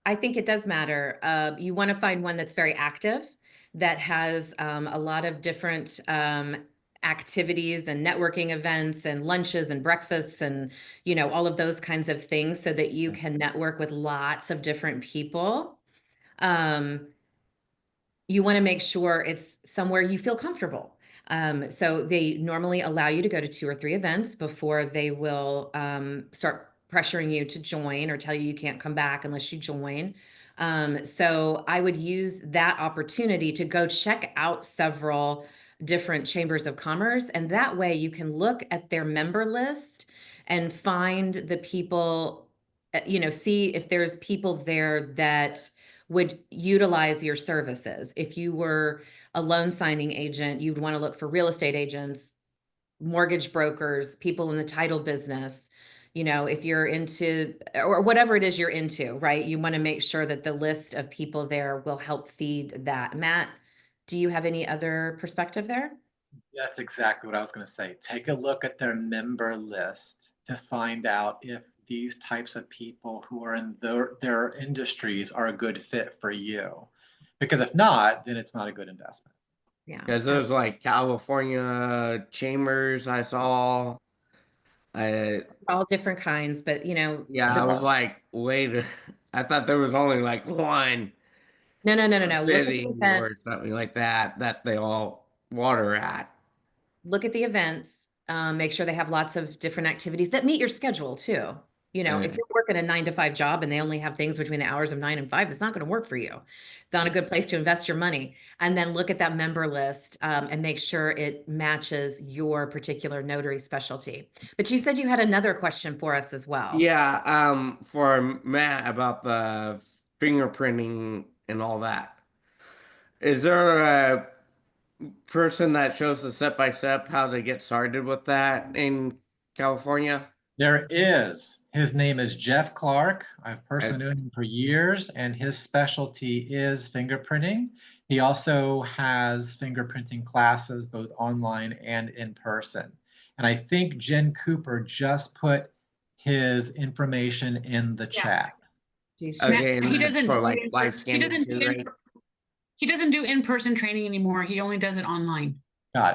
I think it does matter. You want to find one that's very active, that has a lot of different activities and networking events and lunches and breakfasts and all of those kinds of things, so that you can network with lots of different people. Um, you want to make sure it's somewhere you feel comfortable. So they normally allow you to go to 2 or 3 events before they will start pressuring you to join or tell you you can't come back unless you join. So I would use that opportunity to go check out several different chambers of commerce. And that way you can look at their member list and find the people, see if there's people there that would utilize your services. If you were a loan signing agent, you'd want to look for real estate agents, mortgage brokers, people in the title business. If you're into, or whatever it is you're into, right? You want to make sure that the list of people there will help feed that. Matt, do you have any other perspective there? That's exactly what I was going to say. Take a look at their member list to find out if these types of people who are in their industries are a good fit for you. Because if not, then it's not a good investment. Yeah. Because there's like California Chambers I saw. I All different kinds, but Yeah, I was like, wait, I thought there was only like one no, no, no, no, no. Look at the city or events. something like that they all water at. Look at the events. Make sure they have lots of different activities that meet your schedule too. You know, if Okay. you're working a 9 to 5 job and they only have things between the hours of 9 and 5, it's not going to work for you. It's not a good place to invest your money. And then look at that member list and make sure it matches your particular notary specialty. But you said you had another question for us as well. Yeah, for Matt about the fingerprinting and all that. Is there a person that shows the step by step how to get started with that in California? There is. His name is Jeff Clark. I've personally Okay. known him for years, and his specialty is fingerprinting. He also has fingerprinting classes, both online and in person. And I think Jen Cooper just put his information in the Yeah. chat. Matt, Okay, and he that's doesn't for do like in- live he scanning doesn't too, do right? he doesn't do in-person training anymore. He only does it online. Got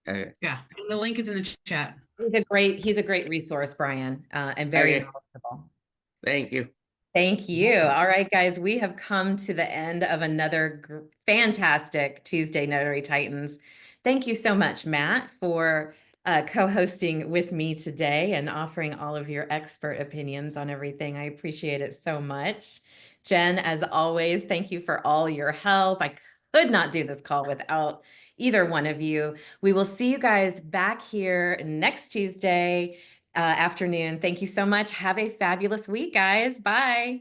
it. Okay. Yeah, and the link is in the chat. He's a great resource, Brian, and very Okay. knowledgeable. Thank you. Thank you. All right, guys, we have come to the end of another fantastic Tuesday Notary Titans. Thank you so much, Matt, for co-hosting with me today and offering all of your expert opinions on everything. I appreciate it so much. Jen, as always, thank you for all your help. I could not do this call without either one of you. We will see you guys back here next Tuesday afternoon. Thank you so much. Have a fabulous week, guys. Bye.